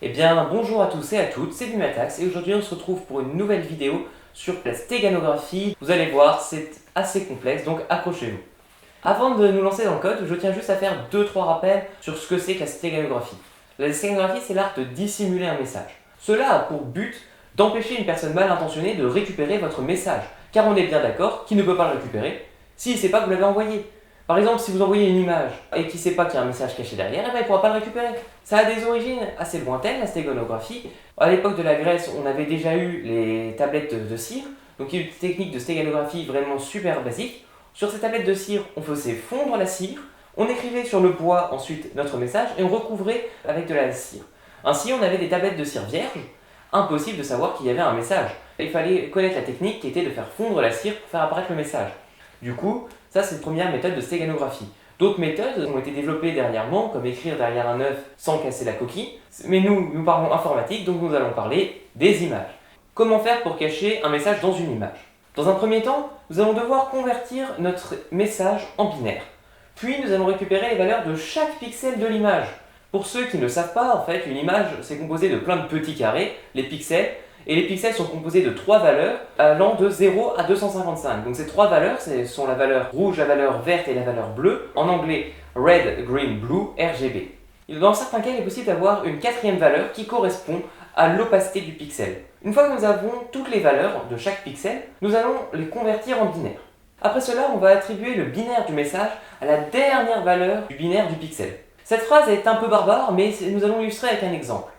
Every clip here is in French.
Eh bien, bonjour à tous et à toutes, c'est Bumatax et aujourd'hui on se retrouve pour une nouvelle vidéo sur la stéganographie. Vous allez voir, c'est assez complexe, donc accrochez-vous. Avant de nous lancer dans le code, je tiens juste à faire 2-3 rappels sur ce que c'est que la stéganographie. La stéganographie, c'est l'art de dissimuler un message. Cela a pour but d'empêcher une personne mal intentionnée de récupérer votre message, car on est bien d'accord qu'il ne peut pas le récupérer s'il ne sait pas que vous l'avez envoyé. Par exemple, si vous envoyez une image et qu'il ne sait pas qu'il y a un message caché derrière, il ne pourra pas le récupérer. Ça a des origines assez lointaines, la stéganographie. À l'époque de la Grèce, on avait déjà eu les tablettes de cire, donc il y a eu des techniques de stéganographie vraiment super basiques. Sur ces tablettes de cire, on faisait fondre la cire, on écrivait sur le bois ensuite notre message et on recouvrait avec de la cire. Ainsi, on avait des tablettes de cire vierges, impossible de savoir qu'il y avait un message. Il fallait connaître la technique qui était de faire fondre la cire pour faire apparaître le message. Du coup, ça c'est la première méthode de stéganographie. D'autres méthodes ont été développées dernièrement, comme écrire derrière un œuf sans casser la coquille. Mais nous parlons informatique, donc nous allons parler des images. Comment faire pour cacher un message dans une image? Dans un premier temps, nous allons devoir convertir notre message en binaire. Puis nous allons récupérer les valeurs de chaque pixel de l'image. Pour ceux qui ne le savent pas, en fait, une image c'est composé de plein de petits carrés, les pixels, et les pixels sont composés de 3 valeurs allant de 0 à 255. Donc ces 3 valeurs, ce sont la valeur rouge, la valeur verte et la valeur bleue, en anglais Red, Green, Blue, RGB. Dans certains cas, il est possible d'avoir une quatrième valeur qui correspond à l'opacité du pixel. Une fois que nous avons toutes les valeurs de chaque pixel, nous allons les convertir en binaire. Après cela, on va attribuer le binaire du message à la dernière valeur du binaire du pixel. Cette phrase est un peu barbare, mais nous allons l'illustrer avec un exemple.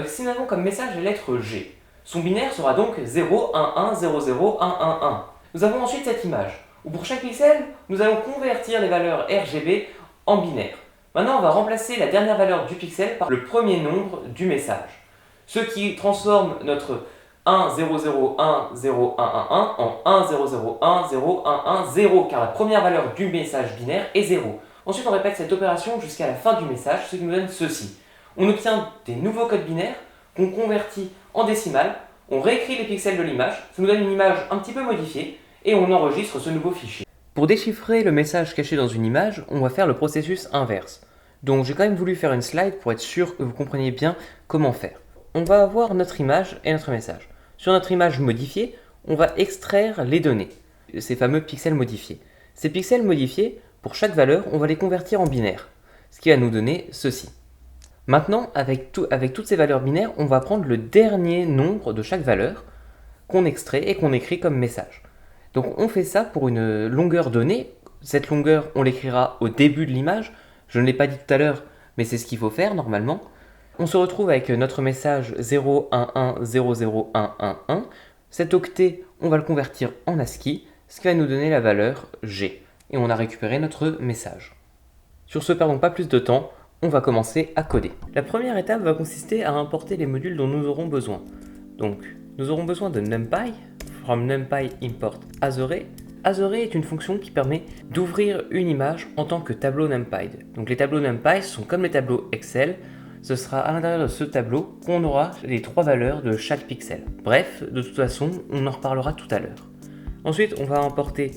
Si nous avons comme message la lettre G, son binaire sera donc 0, 1, 1, 0, 0, 1, 1, 1. Nous avons ensuite cette image, où pour chaque pixel, nous allons convertir les valeurs RGB en binaire. Maintenant, on va remplacer la dernière valeur du pixel par le premier nombre du message. Ce qui transforme notre 1, 0, 0, 1, 0, 1, 1, 1 en 1, 0, 0, 1, 0, 1, 1, 0, car la première valeur du message binaire est 0. Ensuite, on répète cette opération jusqu'à la fin du message, ce qui nous donne ceci. On obtient des nouveaux codes binaires qu'on convertit en décimales, on réécrit les pixels de l'image, ça nous donne une image un petit peu modifiée, et on enregistre ce nouveau fichier. Pour déchiffrer le message caché dans une image, on va faire le processus inverse. Donc j'ai quand même voulu faire une slide pour être sûr que vous compreniez bien comment faire. On va avoir notre image et notre message. Sur notre image modifiée, on va extraire les données, ces fameux pixels modifiés. Ces pixels modifiés, pour chaque valeur, on va les convertir en binaire, ce qui va nous donner ceci. Maintenant, avec toutes ces valeurs binaires, on va prendre le dernier nombre de chaque valeur qu'on extrait et qu'on écrit comme message. Donc on fait ça pour une longueur donnée. Cette longueur, on l'écrira au début de l'image. Je ne l'ai pas dit tout à l'heure, mais c'est ce qu'il faut faire normalement. On se retrouve avec notre message 0, 1, 1, 0, 0, 1, 1, 1. Cet octet, on va le convertir en ASCII, ce qui va nous donner la valeur G. Et on a récupéré notre message. Sur ce, perdons pas plus de temps. On va commencer à coder. La première étape va consister à importer les modules dont nous aurons besoin. Donc, nous aurons besoin de NumPy, from NumPy import Azure. Azure est une fonction qui permet d'ouvrir une image en tant que tableau NumPy. Donc les tableaux NumPy sont comme les tableaux Excel. Ce sera à l'intérieur de ce tableau qu'on aura les 3 valeurs de chaque pixel. Bref, de toute façon, on en reparlera tout à l'heure. Ensuite, on va importer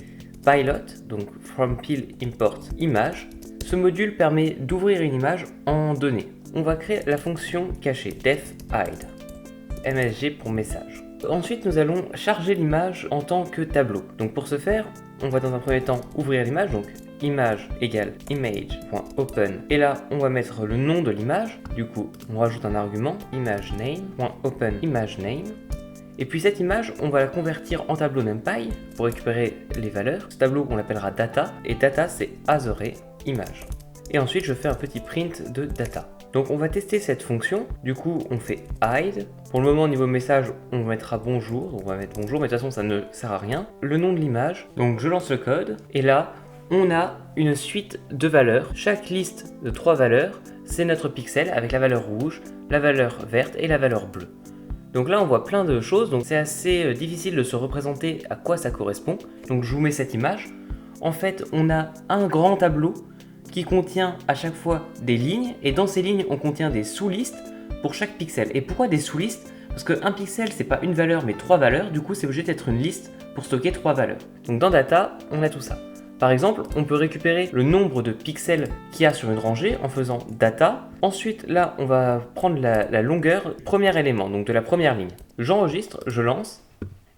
Pilot, donc from pil import image. Ce module permet d'ouvrir une image en données. On va créer la fonction cachée def_hide, msg pour message. Ensuite, nous allons charger l'image en tant que tableau. Donc pour ce faire, on va dans un premier temps ouvrir l'image, donc image égale image.open. Et là, on va mettre le nom de l'image. Du coup, on rajoute un argument imageName.open imageName. Et puis cette image, on va la convertir en tableau NumPy pour récupérer les valeurs. Ce tableau, on l'appellera data. Et data, c'est Azure image. Et ensuite, je fais un petit print de data. Donc, on va tester cette fonction. Du coup, on fait hide. Pour le moment, au niveau message, on mettra bonjour. On va mettre bonjour, mais de toute façon, ça ne sert à rien. Le nom de l'image. Donc, je lance le code. Et là, on a une suite de valeurs. Chaque liste de 3 valeurs, c'est notre pixel avec la valeur rouge, la valeur verte et la valeur bleue. Donc là, on voit plein de choses. Donc, c'est assez difficile de se représenter à quoi ça correspond. Donc, je vous mets cette image. En fait, on a un grand tableau qui contient à chaque fois des lignes, et dans ces lignes, on contient des sous-listes pour chaque pixel. Et pourquoi des sous-listes? Parce qu'un pixel, c'est pas une valeur, mais 3 valeurs, du coup, c'est obligé d'être une liste pour stocker 3 valeurs. Donc dans Data, on a tout ça. Par exemple, on peut récupérer le nombre de pixels qu'il y a sur une rangée en faisant data. Ensuite, là, on va prendre la longueur premier élément, donc de la première ligne. J'enregistre, je lance,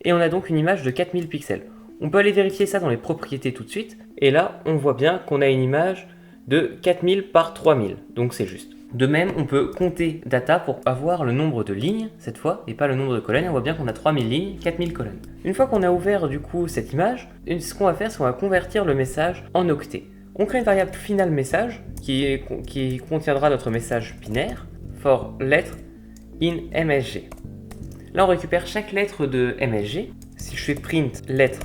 et on a donc une image de 4000 pixels. On peut aller vérifier ça dans les propriétés tout de suite, et là, on voit bien qu'on a une image de 4000 par 3000, donc c'est juste. De même, on peut compter data pour avoir le nombre de lignes, cette fois, et pas le nombre de colonnes. On voit bien qu'on a 3000 lignes, 4000 colonnes. Une fois qu'on a ouvert du coup cette image, ce qu'on va faire, c'est qu'on va convertir le message en octets. On crée une variable final message qui contiendra notre message binaire, for lettre in MSG. Là, on récupère chaque lettre de MSG. Si je fais print lettre,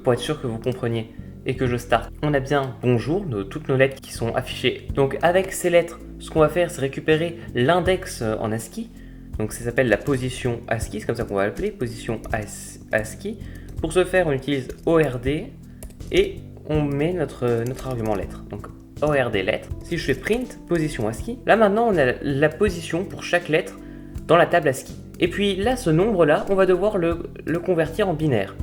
pour être sûr que vous compreniez, et que je start, on a bien bonjour, toutes nos lettres qui sont affichées. Donc avec ces lettres, ce qu'on va faire, c'est récupérer l'index en ASCII. Donc ça s'appelle la position ASCII, c'est comme ça qu'on va l'appeler, position ASCII. Pour ce faire, on utilise ORD et on met notre argument lettre. Donc ORD lettre. Si je fais print position ASCII, là maintenant on a la position pour chaque lettre dans la table ASCII. Et puis là, ce nombre-là, on va devoir le convertir en binaire.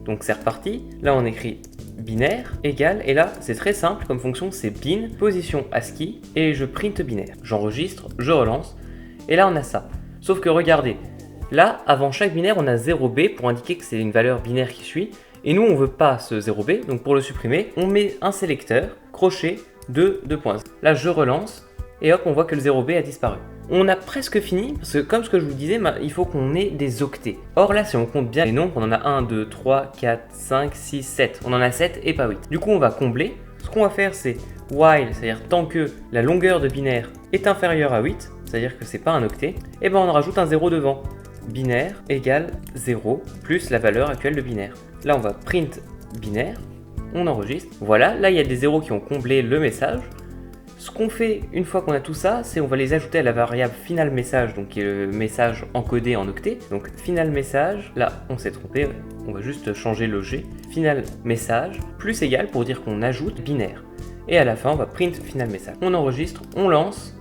Donc c'est reparti. Là, on écrit binaire égale, et là c'est très simple comme fonction, c'est bin, position ASCII, et je print binaire. J'enregistre, je relance, et là on a ça. Sauf que regardez, là avant chaque binaire on a 0b pour indiquer que c'est une valeur binaire qui suit, et nous on veut pas ce 0b, donc pour le supprimer, on met un sélecteur, crochet, 2 points. Là je relance, et hop on voit que le 0b a disparu. On a presque fini, parce que comme ce que je vous disais, il faut qu'on ait des octets. Or là, si on compte bien les nombres, on en a 1, 2, 3, 4, 5, 6, 7. On en a 7 et pas 8. Du coup, on va combler. Ce qu'on va faire, c'est while, c'est-à-dire tant que la longueur de binaire est inférieure à 8, c'est-à-dire que c'est pas un octet, et ben on rajoute un 0 devant. Binaire égale 0 plus la valeur actuelle de binaire. Là, on va print binaire, on enregistre. Voilà, là, il y a des zéros qui ont comblé le message. Ce qu'on fait une fois qu'on a tout ça, c'est on va les ajouter à la variable final message, donc qui est le message encodé en octet. Donc final message, là on s'est trompé, on va juste changer le G. Final message plus égal pour dire qu'on ajoute binaire. Et à la fin on va print final message. On enregistre, on lance,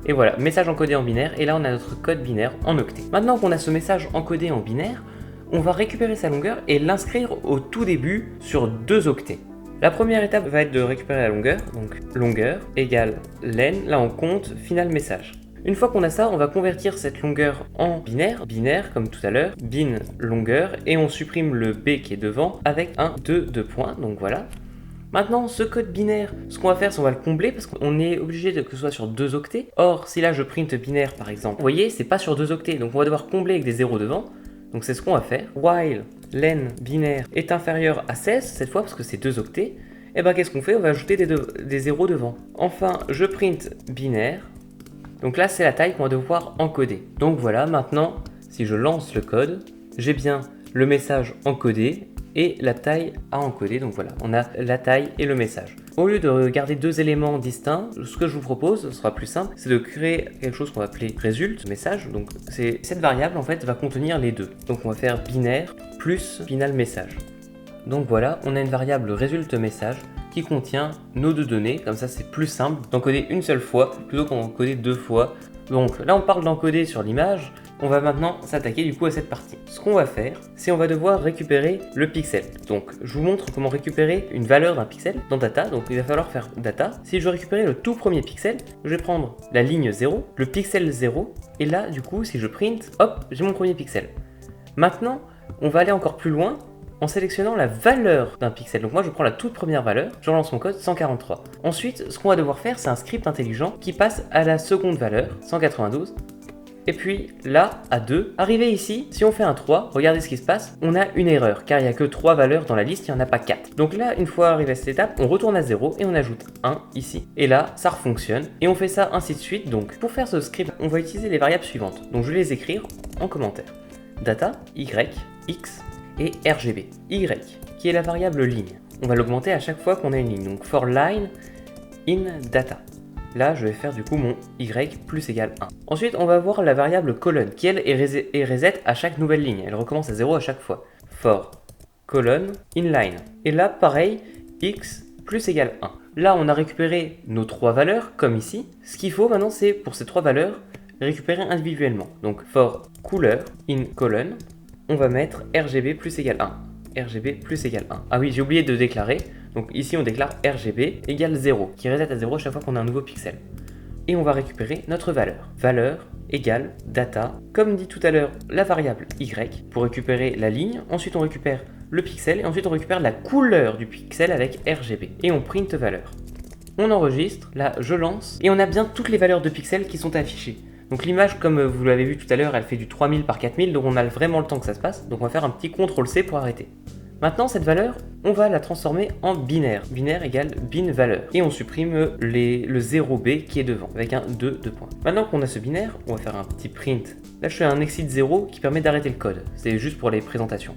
et voilà, message encodé en binaire, et là on a notre code binaire en octet. Maintenant qu'on a ce message encodé en binaire, on va récupérer sa longueur et l'inscrire au tout début sur 2 octets. La première étape va être de récupérer la longueur, donc longueur égale len, là on compte final message. Une fois qu'on a ça, on va convertir cette longueur en binaire, binaire comme tout à l'heure, bin longueur, et on supprime le b qui est devant avec un 2 points, donc voilà. Maintenant, ce code binaire, ce qu'on va faire, c'est qu'on va le combler parce qu'on est obligé que ce soit sur 2 octets. Or, si là je print binaire par exemple, vous voyez, c'est pas sur 2 octets, donc on va devoir combler avec des zéros devant. Donc c'est ce qu'on va faire. While len binaire est inférieur à 16, cette fois parce que c'est 2 octets, et ben qu'est-ce qu'on fait? On va ajouter des zéros devant. Enfin, je print binaire. Donc là, c'est la taille qu'on va devoir encoder. Donc voilà, maintenant, si je lance le code, j'ai bien le message encodé et la taille à encoder. Donc voilà, on a la taille et le message. Au lieu de garder 2 éléments distincts, ce que je vous propose, ce sera plus simple, c'est de créer quelque chose qu'on va appeler result, message. Donc cette variable en fait va contenir les deux. Donc on va faire binaire plus final message. Donc voilà, on a une variable result message qui contient nos 2 données. Comme ça, c'est plus simple d'encoder une seule fois plutôt qu'en encoder 2 fois. Donc là, on parle d'encoder sur l'image. On va maintenant s'attaquer du coup à cette partie. Ce qu'on va faire, c'est on va devoir récupérer le pixel. Donc je vous montre comment récupérer une valeur d'un pixel dans data. Donc il va falloir faire data. Si je veux récupérer le tout premier pixel, je vais prendre la ligne 0, le pixel 0, et là du coup si je print, hop, j'ai mon premier pixel. Maintenant, on va aller encore plus loin en sélectionnant la valeur d'un pixel. Donc moi je prends la toute première valeur, je relance mon code 143. Ensuite, ce qu'on va devoir faire, c'est un script intelligent qui passe à la seconde valeur, 192. Et puis là, à 2, arrivé ici, si on fait un 3, regardez ce qui se passe, on a une erreur, car il n'y a que 3 valeurs dans la liste, il n'y en a pas 4. Donc là, une fois arrivé à cette étape, on retourne à 0 et on ajoute 1 ici. Et là, ça refonctionne, et on fait ça ainsi de suite. Donc pour faire ce script, on va utiliser les variables suivantes. Donc je vais les écrire en commentaire. Data, y, x, et RGB. Y, qui est la variable ligne. On va l'augmenter à chaque fois qu'on a une ligne. Donc for line in data. Là, je vais faire du coup mon y plus égal 1. Ensuite, on va voir la variable colonne, qui elle est reset à chaque nouvelle ligne. Elle recommence à 0 à chaque fois. For colonne inline. Et là, pareil, x plus égal 1. Là, on a récupéré nos 3 valeurs, comme ici. Ce qu'il faut maintenant, c'est pour ces 3 valeurs, récupérer individuellement. Donc for couleur in colonne, on va mettre RGB plus égal 1. RGB plus égal 1. Ah oui, j'ai oublié de déclarer. Donc ici on déclare RGB égale 0, qui reset à 0 chaque fois qu'on a un nouveau pixel. Et on va récupérer notre valeur. Valeur égale data, comme dit tout à l'heure, la variable y pour récupérer la ligne. Ensuite on récupère le pixel et ensuite on récupère la couleur du pixel avec RGB. Et on print valeur. On enregistre, là je lance, et on a bien toutes les valeurs de pixels qui sont affichées. Donc l'image, comme vous l'avez vu tout à l'heure, elle fait du 3000 par 4000, donc on a vraiment le temps que ça se passe. Donc on va faire un petit CTRL-C pour arrêter. Maintenant, cette valeur, on va la transformer en binaire. Binaire égale bin valeur. Et on supprime le 0b qui est devant, avec un 2 points. Maintenant qu'on a ce binaire, on va faire un petit print. Là, je fais un exit 0 qui permet d'arrêter le code. C'est juste pour les présentations.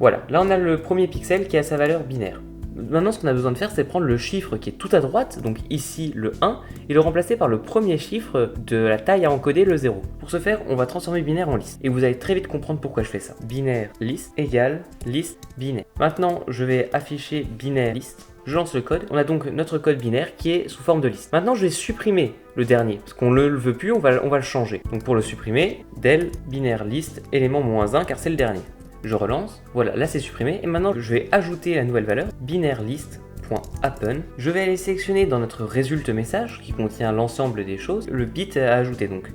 Voilà, là on a le premier pixel qui a sa valeur binaire. Maintenant, ce qu'on a besoin de faire, c'est prendre le chiffre qui est tout à droite, donc ici le 1, et le remplacer par le premier chiffre de la taille à encoder, le 0. Pour ce faire, on va transformer binaire en liste. Et vous allez très vite comprendre pourquoi je fais ça. Binaire liste égale liste binaire. Maintenant, je vais afficher binaire liste. Je lance le code. On a donc notre code binaire qui est sous forme de liste. Maintenant, je vais supprimer le dernier, parce qu'on ne le veut plus, on va le changer. Donc pour le supprimer, del binaire liste élément -1, car c'est le dernier. Je relance, voilà, là c'est supprimé, et maintenant je vais ajouter la nouvelle valeur, binaire list.happen. Je vais aller sélectionner dans notre résulte message, qui contient l'ensemble des choses, le bit à ajouter, donc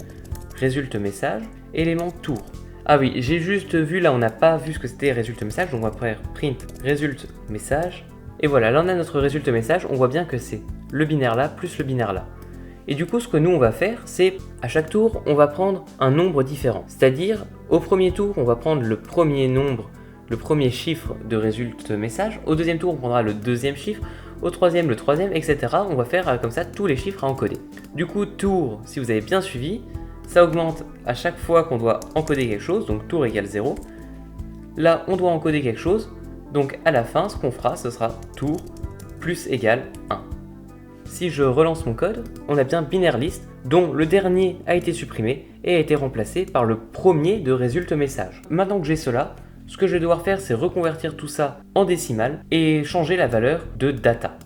résulte message, élément tour. Ah oui, j'ai juste vu, là on n'a pas vu ce que c'était résulte message, donc on va faire print résulte message, et voilà, là on a notre résulte message, on voit bien que c'est le binaire là, plus le binaire là. Et du coup, ce que nous on va faire, c'est à chaque tour, on va prendre un nombre différent. C'est-à-dire, au premier tour, on va prendre le premier nombre, le premier chiffre de résulte message. Au deuxième tour, on prendra le deuxième chiffre. Au troisième, le troisième, etc. On va faire comme ça tous les chiffres à encoder. Du coup, tour, si vous avez bien suivi, ça augmente à chaque fois qu'on doit encoder quelque chose. Donc tour égale 0. Là, on doit encoder quelque chose. Donc à la fin, ce qu'on fera, ce sera tour plus égale 1. Si je relance mon code, on a bien binaire list, dont le dernier a été supprimé et a été remplacé par le premier de résulte message. Maintenant que j'ai cela, ce que je vais devoir faire, c'est reconvertir tout ça en décimale et changer la valeur de data.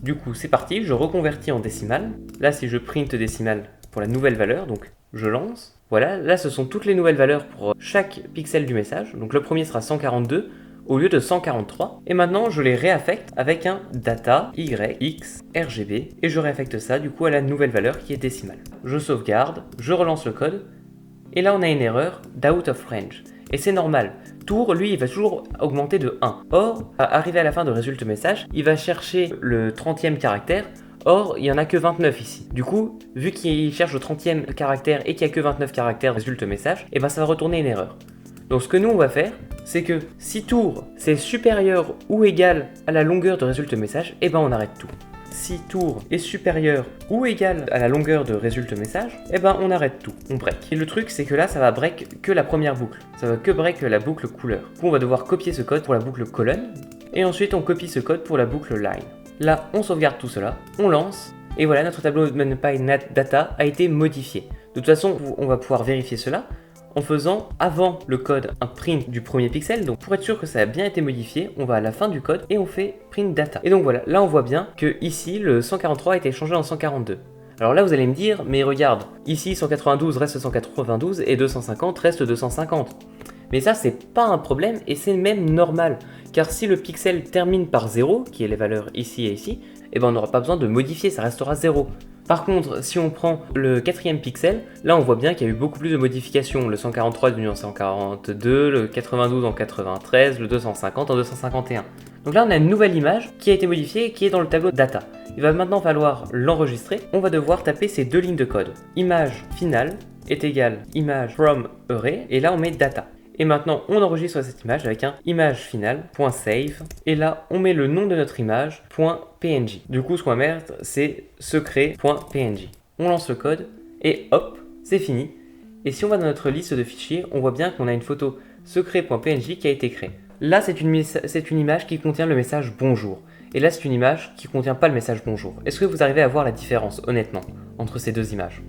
Du coup, c'est parti, je reconvertis en décimale. Là, si je print décimale pour la nouvelle valeur, donc je lance. Voilà, là, ce sont toutes les nouvelles valeurs pour chaque pixel du message. Donc le premier sera 142. Au lieu de 143, et maintenant je les réaffecte avec un data y, x, rgb, et je réaffecte ça du coup à la nouvelle valeur qui est décimale. Je sauvegarde, je relance le code, et là on a une erreur d'out of range. Et c'est normal, tour lui il va toujours augmenter de 1. Or, arrivé à la fin de résulte message, il va chercher le 30e caractère. Or, il n'y en a que 29 ici. Du coup, vu qu'il cherche le 30e caractère et qu'il n'y a que 29 caractères résulte message, et ben ça va retourner une erreur. Donc ce que nous on va faire, c'est que si tour c'est supérieur ou égal à la longueur de résulte message, et ben on arrête tout. Si tour est supérieur ou égal à la longueur de résulte message, et ben on arrête tout, on break. Et le truc c'est que là ça va break que la première boucle, ça va que break la boucle couleur. Du coup on va devoir copier ce code pour la boucle colonne, et ensuite on copie ce code pour la boucle line. Là on sauvegarde tout cela, on lance, et voilà notre tableau NumPy.data a été modifié. De toute façon on va pouvoir vérifier cela en faisant avant le code un print du premier pixel. Donc pour être sûr que ça a bien été modifié, on va à la fin du code et on fait print data. Et donc voilà, là on voit bien que ici le 143 a été changé en 142. Alors là vous allez me dire, mais regarde, ici 192 reste 192 et 250 reste 250. Mais ça c'est pas un problème et c'est même normal, car si le pixel termine par 0, qui est les valeurs ici et ici, et ben on n'aura pas besoin de modifier, ça restera 0. Par contre, si on prend le quatrième pixel, là on voit bien qu'il y a eu beaucoup plus de modifications. Le 143 est devenu en 142, le 92 en 93, le 250 en 251. Donc là on a une nouvelle image qui a été modifiée et qui est dans le tableau data. Il va maintenant falloir l'enregistrer. On va devoir taper ces deux lignes de code. Image finale est égale image from array, et là on met data. Et maintenant, on enregistre cette image avec un image finale.save. Et là, on met le nom de notre image .png. Du coup, ce qu'on va mettre, c'est secret.png. On lance le code et hop, c'est fini. Et si on va dans notre liste de fichiers, on voit bien qu'on a une photo secret.png qui a été créée. Là, c'est une image qui contient le message bonjour. Et là, c'est une image qui ne contient pas le message bonjour. Est-ce que vous arrivez à voir la différence, honnêtement, entre ces deux images ?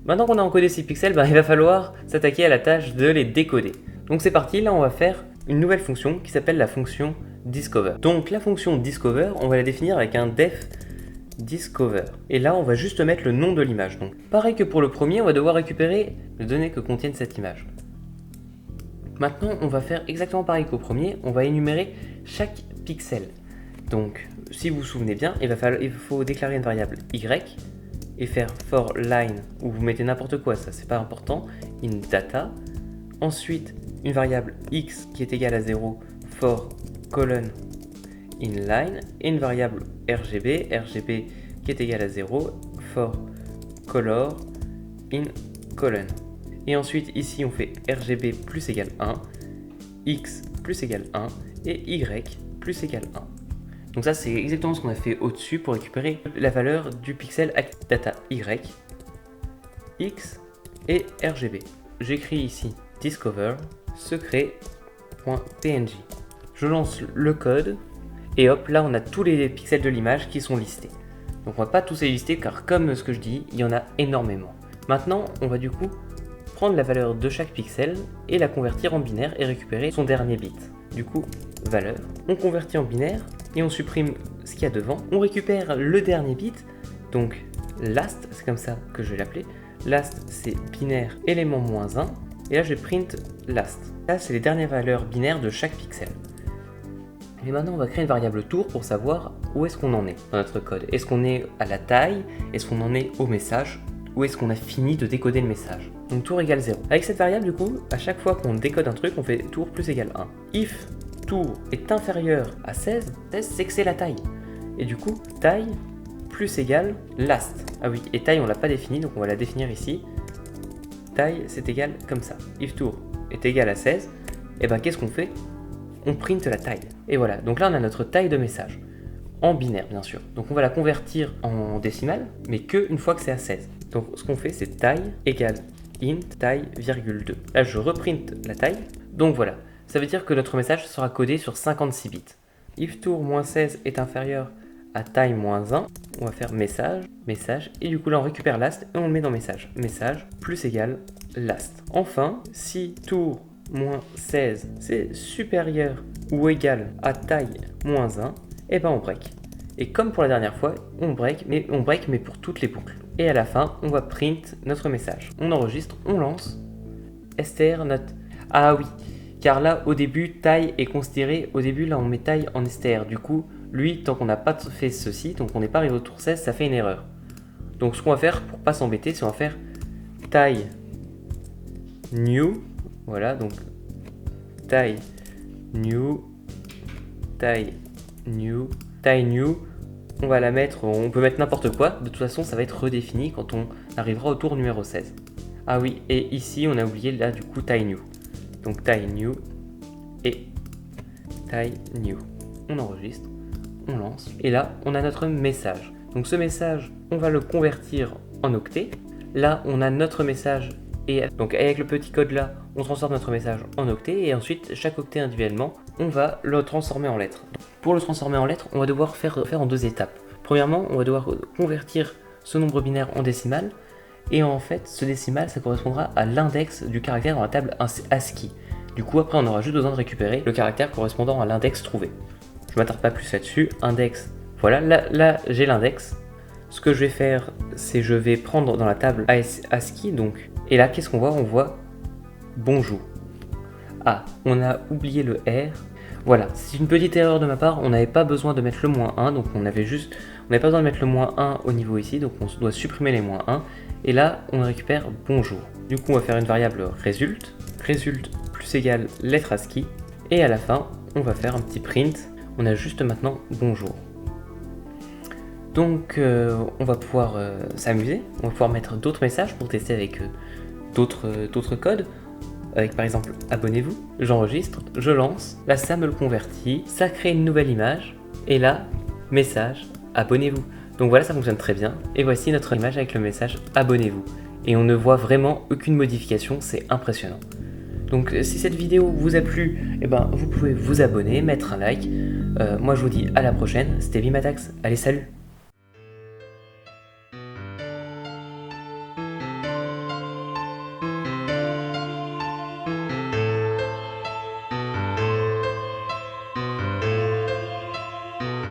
Maintenant qu'on a encodé ces pixels, il va falloir s'attaquer à la tâche de les décoder. Donc c'est parti, là on va faire une nouvelle fonction qui s'appelle la fonction discover. Donc la fonction discover, on va la définir avec un def discover. Et là on va juste mettre le nom de l'image. Donc pareil que pour le premier, on va devoir récupérer les données que contiennent cette image. Maintenant on va faire exactement pareil qu'au premier, on va énumérer chaque pixel. Donc, si vous vous souvenez bien, il faut déclarer une variable y et faire for line, où vous mettez n'importe quoi, ça c'est pas important, in data. Ensuite, une variable x qui est égale à 0, for colon in line, et une variable RGB qui est égale à 0, for color in colon. Et ensuite, ici, on fait RGB plus égale 1, x plus égale 1 et y plus égale 1. Donc ça, c'est exactement ce qu'on a fait au-dessus pour récupérer la valeur du pixel data y, x et RGB. J'écris ici discover secret.png. Je lance le code et hop, là on a tous les pixels de l'image qui sont listés. Donc on va pas tous les lister car comme ce que je dis, il y en a énormément. Maintenant, on va du coup prendre la valeur de chaque pixel et la convertir en binaire et récupérer son dernier bit. Du coup, valeur, on convertit en binaire et on supprime ce qu'il y a devant. On récupère le dernier bit, donc last, c'est comme ça que je vais l'appeler. Last, c'est binaire élément moins 1. Et là, je vais print last. Là, c'est les dernières valeurs binaires de chaque pixel. Et maintenant, on va créer une variable tour pour savoir où est-ce qu'on en est dans notre code. Est-ce qu'on est à la taille? Est-ce qu'on en est au message? Ou est-ce qu'on a fini de décoder le message? Donc tour égale 0. Avec cette variable, du coup, à chaque fois qu'on décode un truc, on fait tour plus égale 1. If tour est inférieur à 16, 16 c'est que c'est la taille. Et du coup, taille plus égale last. Ah oui, et taille on l'a pas défini, donc on va la définir ici. Taille c'est égal comme ça. If tour est égal à 16, et ben qu'est-ce qu'on fait? On print la taille. Et voilà, donc là on a notre taille de message. En binaire bien sûr. Donc on va la convertir en décimale, mais que une fois que c'est à 16. Donc ce qu'on fait c'est taille égale int taille virgule 2. Là je reprint la taille. Donc voilà, ça veut dire que notre message sera codé sur 56 bits. If tour moins 16 est inférieur à taille moins 1, on va faire message, message, et du coup là on récupère last et on le met dans message. Message plus égal last. Enfin, si tour moins 16 c'est supérieur ou égal à taille moins 1, et ben on break. Et comme pour la dernière fois, on break mais pour toutes les boucles. Et à la fin, on va print notre message. On enregistre, on lance. str note. Ah oui, car là au début taille est considéré, au début là on met taille en str. Du coup, lui tant qu'on n'a pas fait ceci, donc on n'est pas arrivé au tour 16, ça fait une erreur. Donc ce qu'on va faire pour pas s'embêter, c'est on va faire taille new. Voilà, donc taille new, taille new, taille new. On va la mettre, on peut mettre n'importe quoi, de toute façon ça va être redéfini quand on arrivera au tour numéro 16. Ah oui, et ici on a oublié là du coup taille new. Donc taille new et taille new. On enregistre, on lance, et là on a notre message. Donc ce message, on va le convertir en octet. Là on a notre message, et donc avec le petit code là, on transforme notre message en octet, et ensuite chaque octet individuellement, on va le transformer en lettres. Pour le transformer en lettres, on va devoir faire en deux étapes. Premièrement, on va devoir convertir ce nombre binaire en décimal, et en fait, ce décimal, ça correspondra à l'index du caractère dans la table ASCII. Du coup, après, on aura juste besoin de récupérer le caractère correspondant à l'index trouvé. Je m'attarde pas plus là-dessus. Index, voilà, là j'ai l'index. Ce que je vais faire, c'est je vais prendre dans la table ASCII, donc, et là, qu'est-ce qu'on voit? On voit bonjour. Ah, on a oublié le R. Voilà, c'est une petite erreur de ma part, on n'avait pas besoin de mettre le moins 1, donc on n'avait pas besoin de mettre le moins 1 au niveau ici, donc on doit supprimer les moins 1, et là on récupère bonjour. Du coup on va faire une variable result plus égale lettre ASCII, et à la fin on va faire un petit print, on a juste maintenant bonjour. Donc on va pouvoir s'amuser, on va pouvoir mettre d'autres messages pour tester avec d'autres codes. Avec par exemple abonnez-vous, j'enregistre, je lance, là ça me le convertit, ça crée une nouvelle image, et là, message, abonnez-vous. Donc voilà, ça fonctionne très bien, et voici notre image avec le message abonnez-vous. Et on ne voit vraiment aucune modification, c'est impressionnant. Donc si cette vidéo vous a plu, eh ben, vous pouvez vous abonner, mettre un like. Moi je vous dis à la prochaine, c'était Vimatax, allez salut!